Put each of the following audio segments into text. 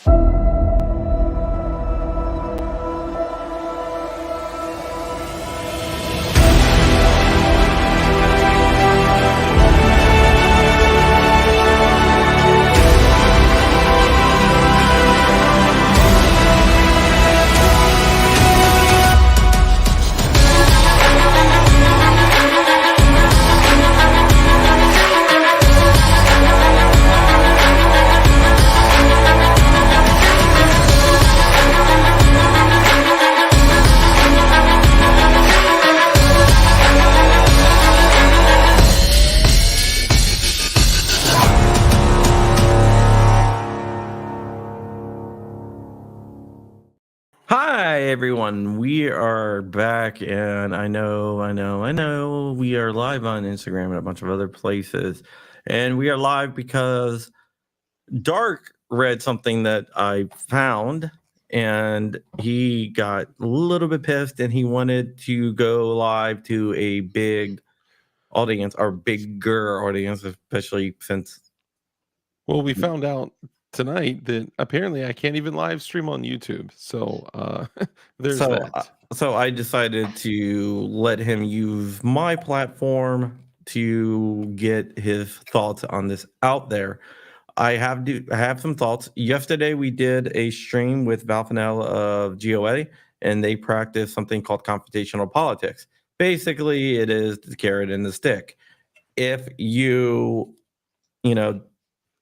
Hi everyone, we are back, and I know we are live on Instagram and a bunch of other places, and we are live because Dark read something that I found, and he got a little bit pissed, and he wanted to go live to a big audience, or bigger audience, especially since. Well, we found out tonight that apparently I can't even live stream on YouTube. So there's that. So I decided to let him use my platform to get his thoughts on this out there. I have some thoughts. Yesterday we did a stream with Valfanel of GOA, and they practiced something called computational politics. Basically, it is the carrot and the stick. If you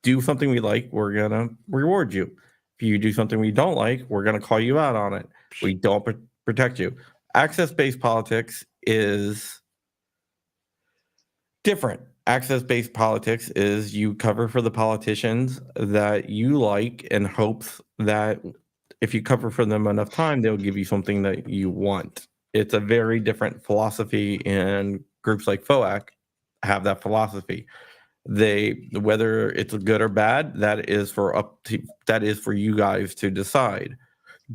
do something we like, we're gonna reward you. If you do something we don't like, we're gonna call you out on it. We don't protect you. Access-based politics is different. Access-based politics is you cover for the politicians that you like in hopes that if you cover for them enough time, they'll give you something that you want. It's a very different philosophy, and groups like FOAC have that philosophy. Whether it's good or bad, that is for you guys to decide.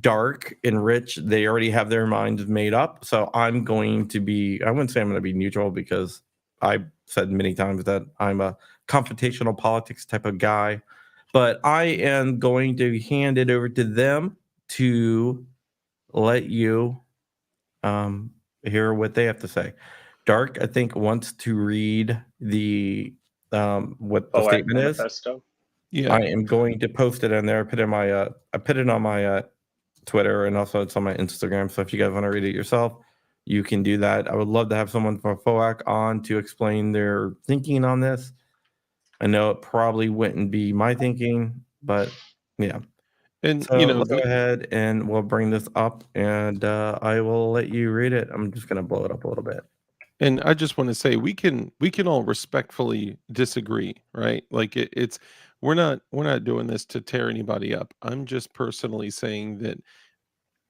Dark and Rich, they already have their minds made up. So I wouldn't say I'm going to be neutral, because I've said many times that I'm a confrontational politics type of guy, but I am going to hand it over to them to let you hear what they have to say. Dark, I think, wants to read what the statement manifesto is. Yeah, I am going to post it in there. I put it on my Twitter, and also it's on my Instagram. So if you guys want to read it yourself, you can do that. I would love to have someone from FOAC on to explain their thinking on this. I know it probably wouldn't be my thinking, but yeah. And so let's go ahead and we'll bring this up, and I will let you read it. I'm just going to blow it up a little bit. And I just want to say we can all respectfully disagree, right? Like we're not doing this to tear anybody up. I'm just personally saying that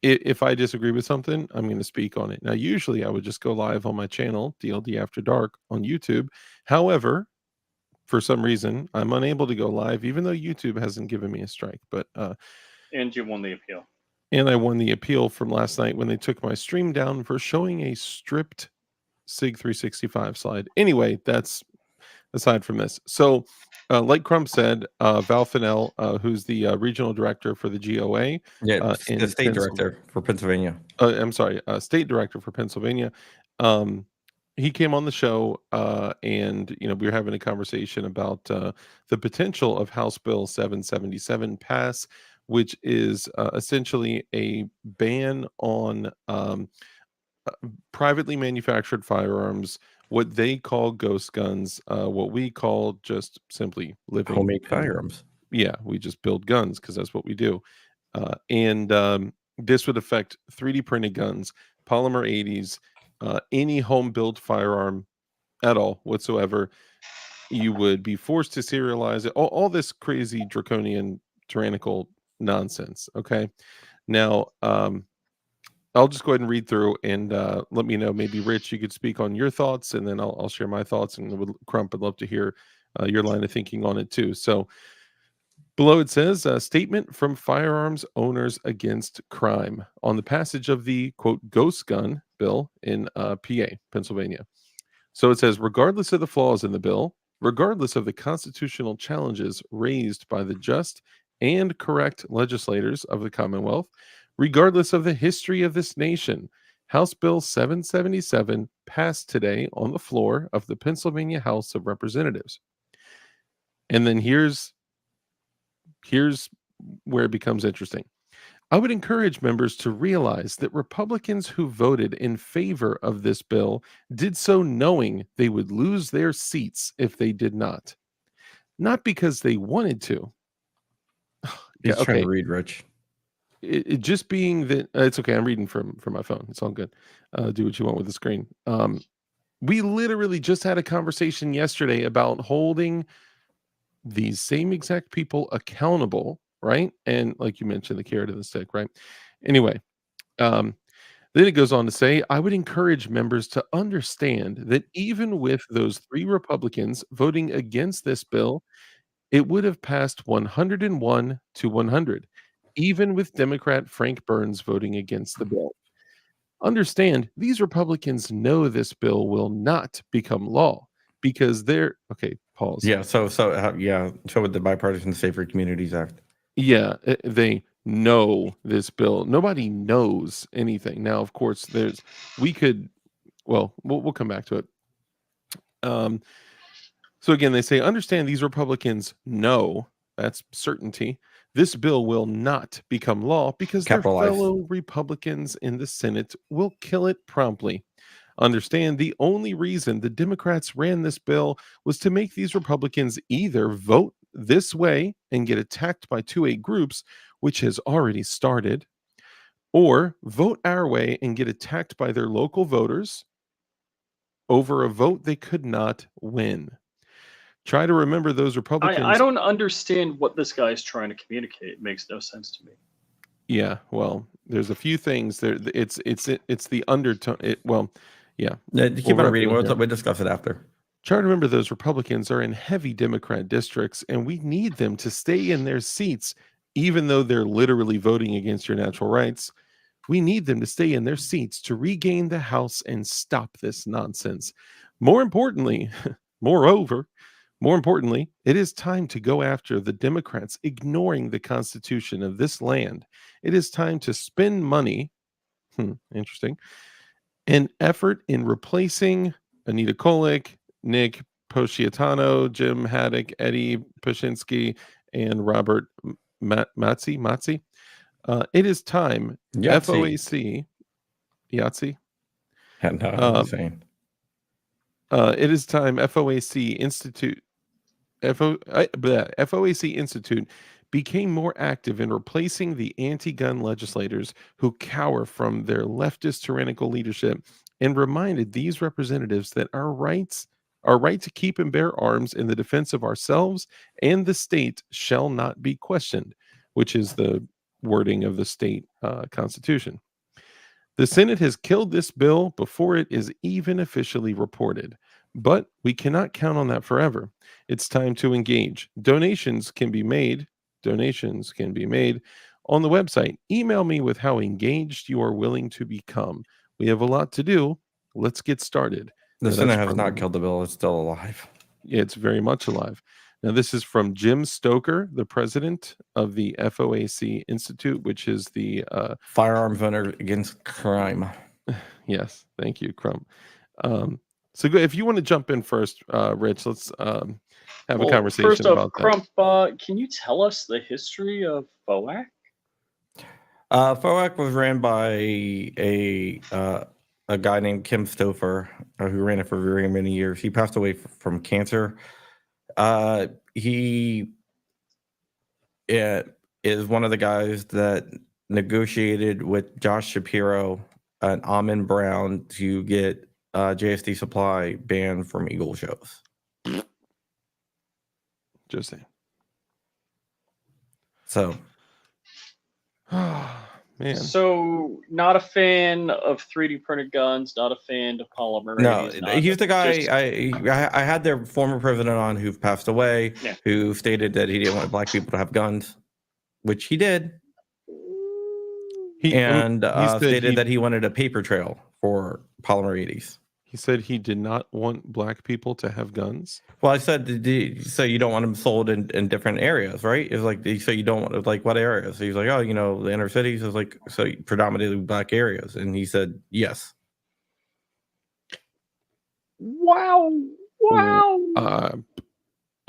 if I disagree with something, I'm going to speak on it. Now, usually I would just go live on my channel, DLD After Dark, on YouTube. However, for some reason, I'm unable to go live, even though YouTube hasn't given me a strike. But and you won the appeal. And I won the appeal from last night when they took my stream down for showing a stripped SIG 365 slide. Anyway, that's aside from this. So, like Crump said, Val Fennell, who's the regional director for the GOA. Yeah, the state director for Pennsylvania. I'm sorry, state director for Pennsylvania. He came on the show, and we were having a conversation about the potential of House Bill 777 pass, which is essentially a ban on privately manufactured firearms, what they call ghost guns, what we call just simply living homemade firearms. Yeah, we just build guns because that's what we do. And this would affect 3D printed guns, polymer 80s, any home built firearm at all whatsoever. You would be forced to serialize it. All this crazy draconian tyrannical nonsense. Okay, now I'll just go ahead and read through, and let me know. Maybe Rich, you could speak on your thoughts, and then I'll share my thoughts. And Crump, I'd love to hear your line of thinking on it too. So below it says, statement from firearms owners against crime on the passage of the, quote, ghost gun bill in PA, Pennsylvania. So it says, regardless of the flaws in the bill, regardless of the constitutional challenges raised by the just and correct legislators of the Commonwealth, regardless of the history of this nation. House Bill 777 passed today on the floor of the Pennsylvania House of Representatives. And then here's where it becomes interesting. I would encourage members to realize that Republicans who voted in favor of this bill did so knowing they would lose their seats if they did not. Not because they wanted to. He's trying Okay. to read, Rich. It just being that it's okay. I'm reading from my phone. It's all good. Do what you want with the screen. We literally just had a conversation yesterday about holding these same exact people accountable, right? And like you mentioned, the carrot and the stick, right? Anyway, then it goes on to say, I would encourage members to understand that even with those 3 Republicans voting against this bill, it would have passed 101 to 100, even with Democrat Frank Burns voting against the bill. Understand, these Republicans know this bill will not become law because they're okay. Pause. Yeah. So with the Bipartisan Safer Communities Act. Yeah, they know this bill. Nobody knows anything. Now, of course, we'll come back to it. So again, they say, understand these Republicans know, that's certainty, this bill will not become law because their Capitalize. fellow Republicans in the Senate will kill it promptly. Understand the only reason the Democrats ran this bill was to make these Republicans either vote this way and get attacked by 2A groups, which has already started, or vote our way and get attacked by their local voters over a vote they could not win. Try to remember those Republicans. I don't understand what this guy's trying to communicate. It makes no sense to me. Yeah, well, there's a few things there. It's the undertone. Keep We'll on wrap reading. it up We'll here. discuss it after. Try to remember those Republicans are in heavy Democrat districts, and we need them to stay in their seats, even though they're literally voting against your natural rights. We need them to stay in their seats to regain the House and stop this nonsense. More importantly, it is time to go after the Democrats ignoring the Constitution of this land. It is time to spend money, interesting, an effort in replacing Anita Kolick, Nick Posciatano, Jim Haddock, Eddie Pashinsky, and Robert Matzi. It is time FOAC, Yahtzee. No, I'm insane. It is time FOAC Institute became more active in replacing the anti-gun legislators who cower from their leftist tyrannical leadership and reminded these representatives that our right to keep and bear arms in the defense of ourselves and the state shall not be questioned, which is the wording of the state constitution. The Senate has killed this bill before it is even officially reported, but we cannot count on that forever. It's time to engage. Donations can be made on the website. Email me with how engaged you are willing to become. We have a lot to do. Let's get started. The Senate has not killed the bill. It's still alive. It's very much alive. Now, this is from Jim Stoker, the president of the FOAC Institute, which is the Firearms Owners Against Crime. Yes, thank you, Crump. So if you want to jump in first, Rich, let's have a conversation first off, about Crump, can you tell us the history of FOAC? FOAC was ran by a guy named Kim Stouffer, who ran it for very many years. He passed away from cancer. He is one of the guys that negotiated with Josh Shapiro and Amin Brown to get JSD Supply banned from Eagle shows. Just saying. So, man. So, not a fan of 3D printed guns, not a fan of polymer. No, he's the guy. I had their former president on who passed away, who stated that he didn't want black people to have guns, which he did. He stated that he wanted a paper trail for polymer 80s. He said he did not want black people to have guns. Well, I said, so you don't want them sold in different areas, right? It's like, so you don't want, like, what areas? So he's like, oh, the inner cities is like, so predominantly black areas. And he said, yes. Wow. Uh,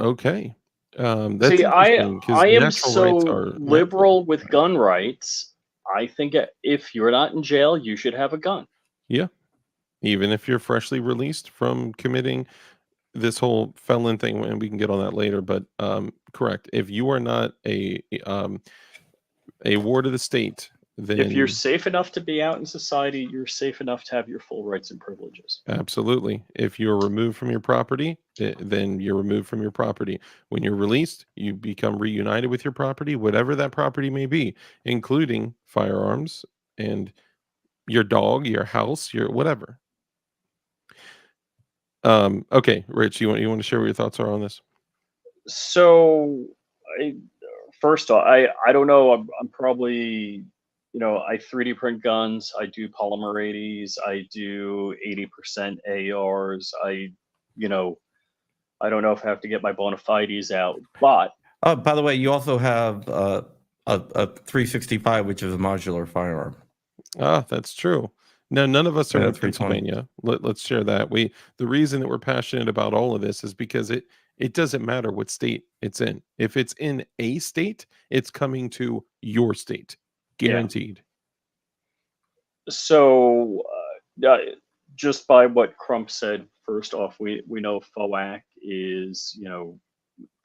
okay. That's See, interesting because I am natural rights so are liberal with right? gun rights. I think if you're not in jail, you should have a gun. Yeah. Even if you're freshly released from committing this whole felon thing, and we can get on that later, but correct. If you are not a ward of the state, If you're then safe enough to be out in society, you're safe enough to have your full rights and privileges. absolutely. If you're removed from your property, then you're removed from your property. When you're released, you become reunited with your property, whatever that property may be, including firearms and your dog, your house, your whatever. Okay, Rich, you want to share what your thoughts are on this? So, I, first off, I don't know. I'm probably, I 3D print guns. I do polymer 80s. I do 80% ARs. I don't know if I have to get my bona fides out, but By the way, you also have a 365, which is a modular firearm. That's true. No, none of us are Yeah, in 320. Pennsylvania. Let's share that. The reason that we're passionate about all of this is because it doesn't matter what state it's in. If it's in a state, it's coming to your state, yeah. guaranteed. So, just by what Crump said, first off, we know FOAC is,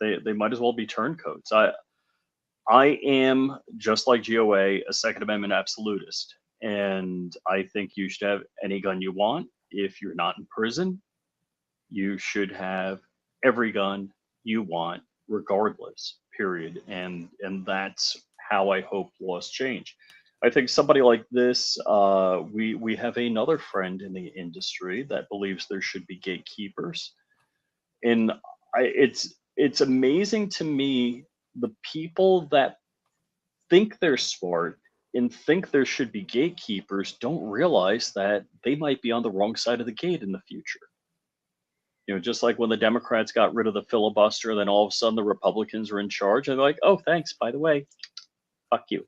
they might as well be turncoats. I am, just like GOA, a Second Amendment absolutist. And I think you should have any gun you want. If you're not in prison, you should have every gun you want, regardless, period. And that's how I hope laws change. I think somebody like this, we have another friend in the industry that believes there should be gatekeepers. And it's amazing to me the people that think they're smart and think there should be gatekeepers don't realize that they might be on the wrong side of the gate in the future. Just like when the Democrats got rid of the filibuster, then all of a sudden the Republicans are in charge, and they're like, "Oh, thanks. By the way, fuck you."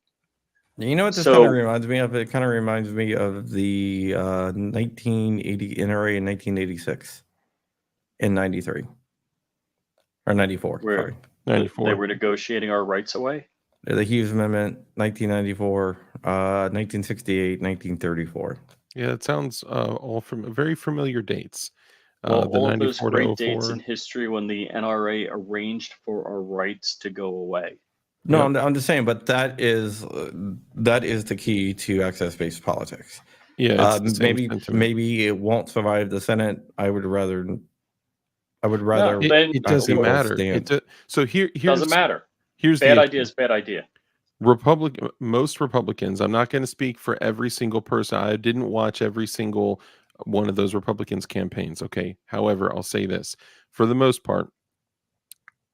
You know what this So- kind of reminds me of? It kind of reminds me of the 1980 NRA in 1986 and 93 or 94. Where Sorry, they 94. were negotiating our rights away. the Hughes Amendment, 1994, 1968, 1934. Yeah, it sounds all from very familiar dates. Well, The all of those 94 to great dates 04. in history when the NRA arranged for our rights to go away. No, Yep. I'm just saying, but that is the key to access-based politics. Yeah, it's the same sentiment. Maybe it won't survive the Senate. I would rather. It doesn't people matter. stand. So here's Doesn't matter. Here's Bad the idea is bad idea. most Republicans, I'm not going to speak for every single person. I didn't watch every single one of those Republicans' campaigns. Okay. However, I'll say this for the most part,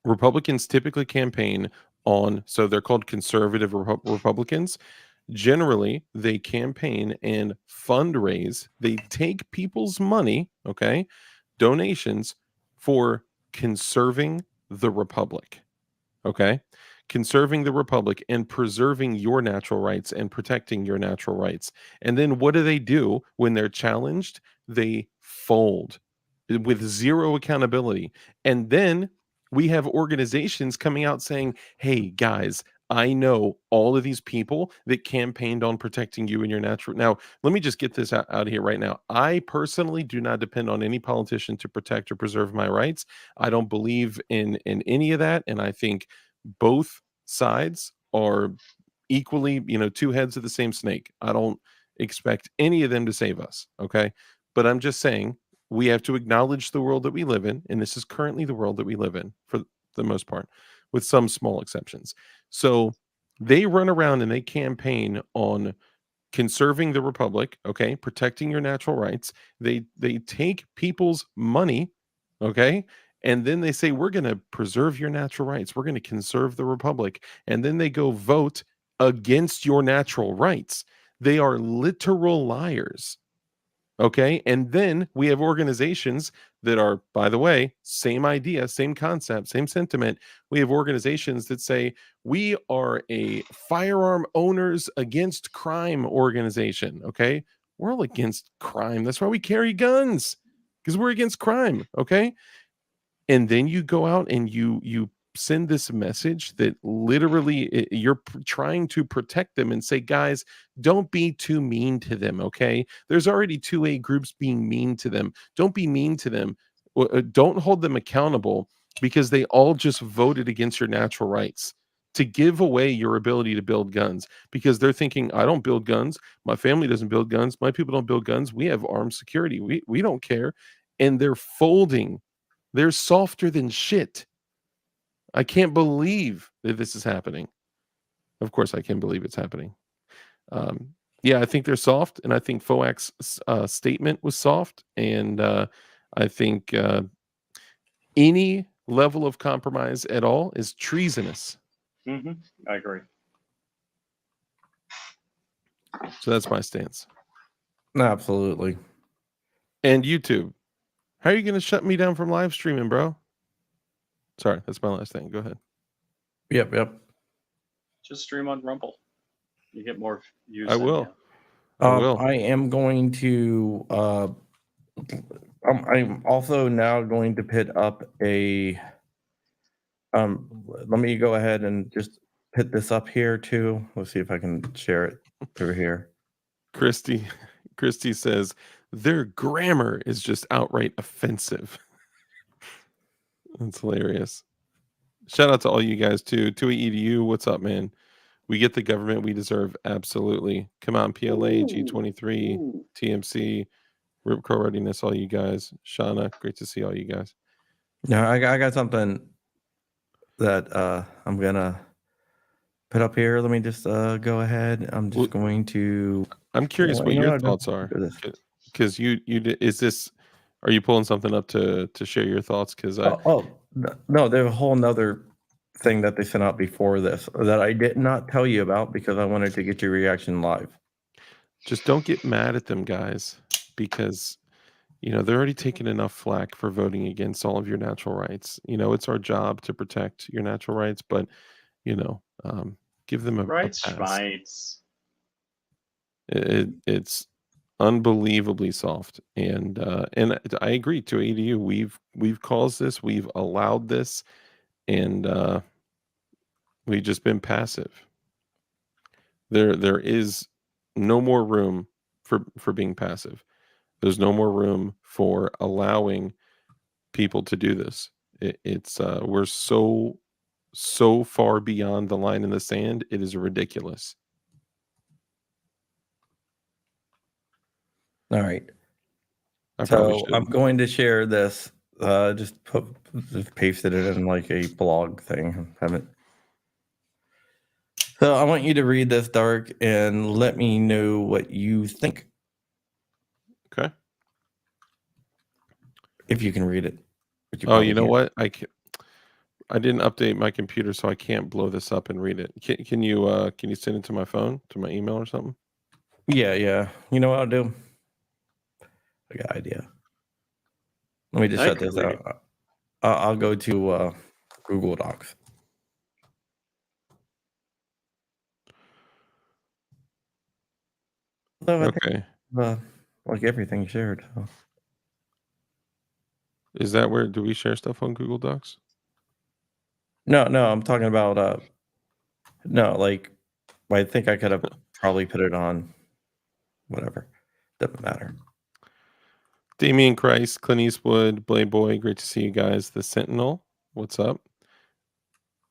Republicans typically campaign on, so they're called conservative Republicans. Generally, they campaign and fundraise. They take people's money, okay, donations for conserving the republic. Okay. Conserving the republic and preserving your natural rights and protecting your natural rights. And then what do when they're challenged? They fold with zero accountability. And then we have organizations coming out saying, hey, guys, I know all of these people that campaigned on protecting you and your natural. Now, let me just get this out here right now. I personally do not depend on any politician to protect or preserve my rights. I don't believe in any of that. And I think both sides are equally, two heads of the same snake. I don't expect any of them to save us. Okay. But I'm just saying we have to acknowledge the world that we live in. And this is currently the world that we live in for the most part, with some small exceptions. So they run around and they campaign on conserving the republic, okay, protecting your natural rights. They take people's money, okay, and then they say we're going to preserve your natural rights. We're going to conserve the republic, and then they go vote against your natural rights. They are literal liars. Okay. And then we have organizations that are, by the way, same idea, same concept, same sentiment. We have organizations that say we are a firearm owners against crime organization. Okay. We're all against crime. That's why we carry guns, because we're against crime. Okay. And then you go out and you send this message that literally you're trying to protect them and say, guys, don't be too mean to them. Okay, there's already 2A groups being mean to them. Don't be mean to them. Don't hold them accountable, because they all just voted against your natural rights to give away your ability to build guns, because they're thinking, I don't build guns, my family doesn't build guns, my people don't build guns, we have armed security, we don't care. And they're folding. They're softer than shit. I can't believe that this is happening. Of course, I can't believe it's happening. Yeah, I think they're soft, and I think FOAC's statement was soft, and I think any level of compromise at all is treasonous. I agree. So that's my stance. Absolutely. And YouTube, how are you going to shut me down from live streaming, bro? Sorry, that's my last thing. Go ahead. Yep. Just stream on Rumble. You get more views. I will. I am going to. I'm also now going to put up a. Let me go ahead and just put this up here too. Let's see if I can share it over here. Christy says their grammar is just outright offensive. That's hilarious. Shout out to all you guys too. 2E what's up, man? We get the government we deserve. Absolutely. Come on, PLA, G23, TMC, Rip Crow Readiness, all you guys. Shauna, great to see all you guys. Now I got something that I'm gonna put up here. Let me just go ahead. I'm just going to. I'm curious what your thoughts are, because you is this? Are you pulling something up to share your thoughts? Because no, there's a whole nother thing that they sent out before this that I did not tell you about because I wanted to get your reaction live. Just don't get mad at them, guys, because they're already taking enough flack for voting against all of your natural rights. It's our job to protect your natural rights, but give them a pass. It's unbelievably soft, and I agree to ADU. We've caused this, we've allowed this, and we've just been passive. There is no more room for being passive. There's no more room for allowing people to do this. It's we're so far beyond the line in the sand. It is ridiculous. All right. So I'm going to share this. Just pasted it in like a blog thing. Haven't. So I want you to read this, Dark, and let me know what you think. Okay. If you can read it. Oh, you know what? I didn't update my computer, so I can't blow this up and read it. Can you send it to my phone, to my email or something? Yeah. You know what I'll do? I got an idea. Let me just shut this out. I'll go to Google Docs. So okay. Think, like everything shared. So. Is that where do we share stuff on Google Docs? No, I'm talking about no, like I think I could have probably put it on whatever. Doesn't matter. Damian Christ, Clint Eastwood, Playboy, great to see you guys. The Sentinel, what's up?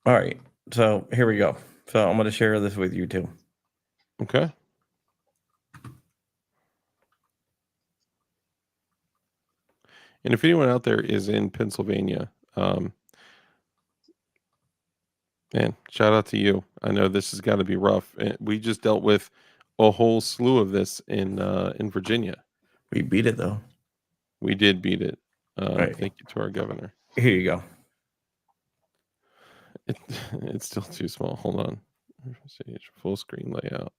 All right, so here we go. So I'm going to share this with you too. Okay. And if anyone out there is in Pennsylvania, man, shout out to you. I know this has got to be rough. We just dealt with a whole slew of this in Virginia. We beat it though. We did beat it. Right. Thank you to our governor. Here you go. It's still too small. Hold on. Full screen layout.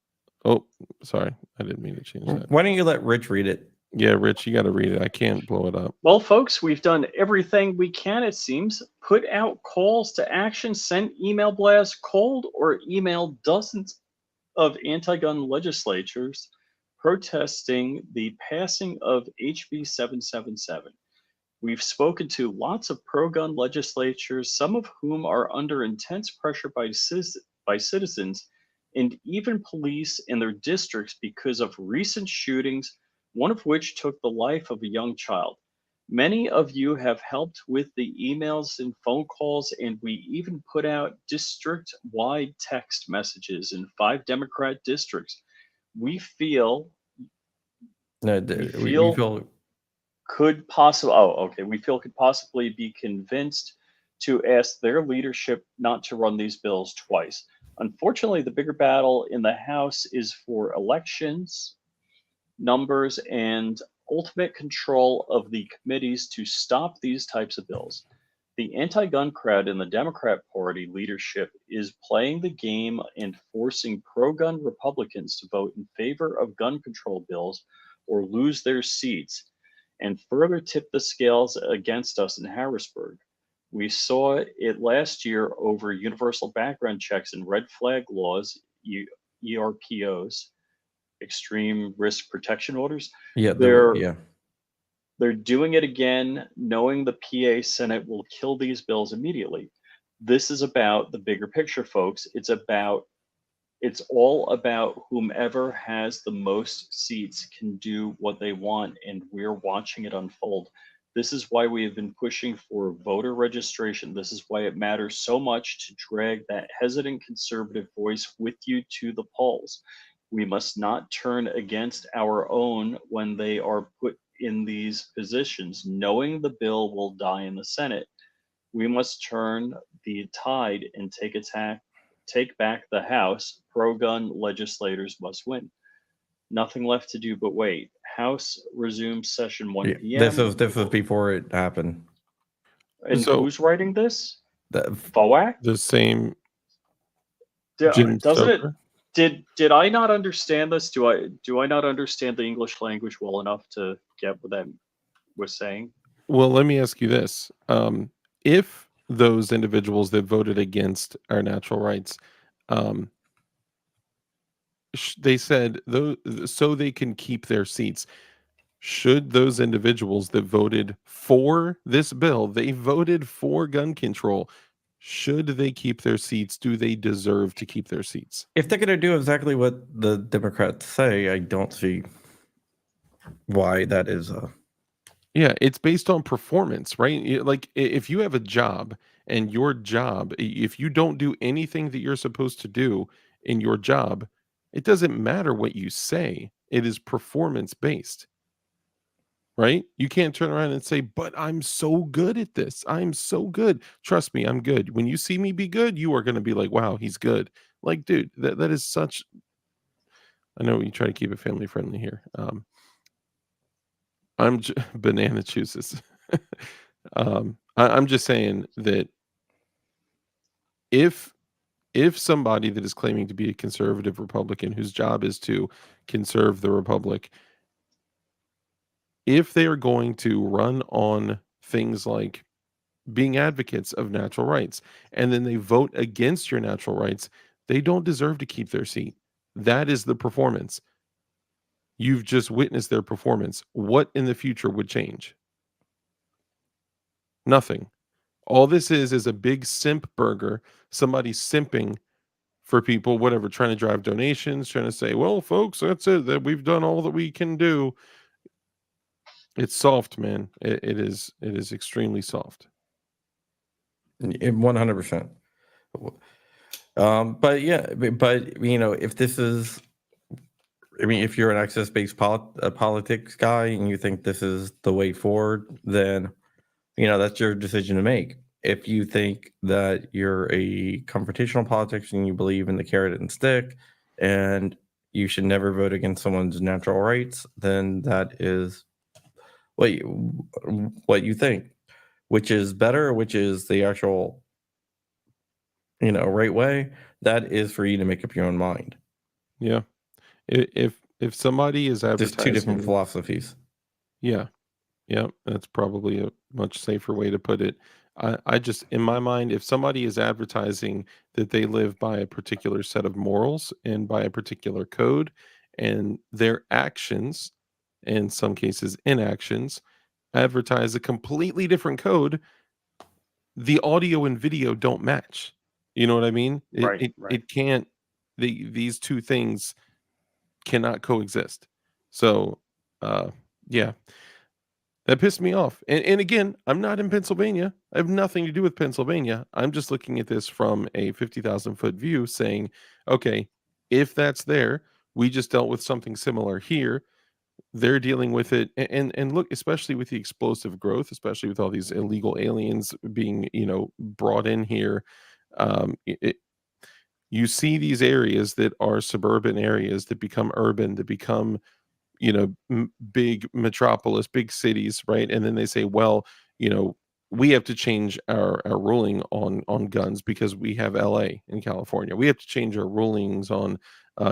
Oh, sorry. I didn't mean to change that. Why don't you let Rich read it? Yeah, Rich, you got to read it. I can't blow it up. Well, folks, we've done everything we can, it seems. Put out calls to action, sent email blasts, cold or emailed dozens of anti gun legislatures protesting the passing of HB 777. We've spoken to lots of pro gun legislatures, some of whom are under intense pressure by citizens and even police in their districts because of recent shootings, one of which took the life of a young child. Many of you have helped with the emails and phone calls, and we even put out district wide text messages in 5 Democrat districts. We feel, No, we we feel feel could possibly we feel could possibly be convinced to ask their leadership not to run these bills twice. Unfortunately, the bigger battle in the House is for elections, numbers, and ultimate control of the committees to stop these types of bills. The anti-gun crowd in the Democrat Party leadership is playing the game and forcing pro-gun Republicans to vote in favor of gun control bills or lose their seats, and further tip the scales against us in Harrisburg. We saw it last year over universal background checks and red flag laws, ERPOs, extreme risk protection orders. yeah, They're yeah. they're doing it again, knowing the PA Senate will kill these bills immediately. This is about the bigger picture, folks. It's all about whomever has the most seats can do what they want, and we're watching it unfold. This is why we have been pushing for voter registration. This is why it matters so much to drag that hesitant conservative voice with you to the polls. We must not turn against our own when they are put in these positions, knowing the bill will die in the Senate. We must turn the tide and take back the House. Pro-gun legislators must win. Nothing left to do but wait. House resumes session 1 Yeah, p.m. this was before it happened. And So- who's writing this? The- FOAC? The same Doesn't Stoker? it? Did I not understand this? Do I not understand the English language well enough to get what that was saying? Well, let me ask you this. If those individuals that voted against our natural rights, um, they said so they can keep their seats, should those individuals that voted for this bill, they voted for gun control, should they keep their seats? Do they deserve to keep their seats? If they're going to do exactly what the Democrats say, I don't see why that is. Yeah, it's based on performance, right? Like if you have a job and your job, if you don't do anything that you're supposed to do in your job, it doesn't matter what you say. It is performance based, right? You can't turn around and say, "But I'm so good at this. I'm so good. Trust me, I'm good." When you see me be good, you are going to be like, "Wow, he's good." Like, dude, that is such. I know you try to keep it family friendly here. Banana chooses. I'm just saying that if somebody that is claiming to be a conservative Republican whose job is to conserve the republic, if they are going to run on things like being advocates of natural rights and then they vote against your natural rights, they don't deserve to keep their seat. That is the performance. You've just witnessed their performance. What in the future would change? Nothing. All this is a big simp burger. Somebody simping for people, whatever, trying to drive donations, trying to say, well, folks, that's it. That we've done all that we can do. It's soft, man. It is extremely soft. 100%. But yeah, but you know, if this is, I mean, if you're an access-based politics guy and you think this is the way forward, then you know that's your decision to make. If you think that you're a confrontational politics and you believe in the carrot and stick, and you should never vote against someone's natural rights, then that is what you think. Which is better, which is the actual, you know, right way, that is for you to make up your own mind. Yeah. If somebody is Just two different advertising, philosophies. Yeah. Yeah, that's probably a much safer way to put it. I just, in my mind, if somebody is advertising that they live by a particular set of morals and by a particular code, and their actions, in some cases inactions, advertise a completely different code, the audio and video don't match. You know what I mean? It Right, it right. it can't. These two things cannot coexist. So, uh, yeah. That pissed me off. And again, I'm not in Pennsylvania. I have nothing to do with Pennsylvania. I'm just looking at this from a 50,000-foot view saying, okay, if that's there, we just dealt with something similar here. They're dealing with it. And look, especially with the explosive growth, especially with all these illegal aliens being, brought in here. You see these areas that are suburban areas that become urban, that become big metropolis, big cities, right? And then they say, well, you know, we have to change our ruling on guns because we have LA in California. We have to change our rulings on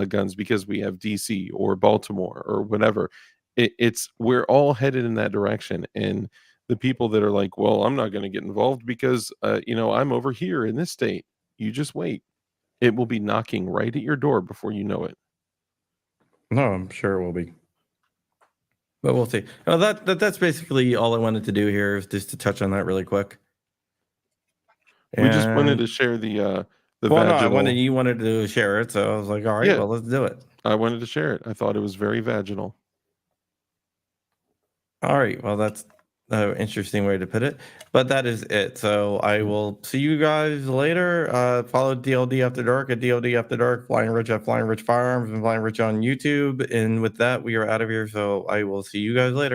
guns because we have DC or Baltimore or whatever. It's we're all headed in that direction, and the people that are like, well, I'm not going to get involved because I'm over here in this state. You just wait. It will be knocking right at your door before you know it. No, I'm sure it will be. But we'll see. No, that's basically all I wanted to do here is just to touch on that really quick. We just wanted And to share the well, no, vaginal. you wanted to share it, so I was like, all right, Yeah, well, let's do it. I wanted to share it. I thought it was very vaginal. All right, well, that's an interesting way to put it, but that is it. So I will see you guys later. Follow DLD After Dark at DLD After Dark, Flying Rich at Flying Rich Firearms, and Flying Rich on YouTube. And with that, we are out of here. So I will see you guys later.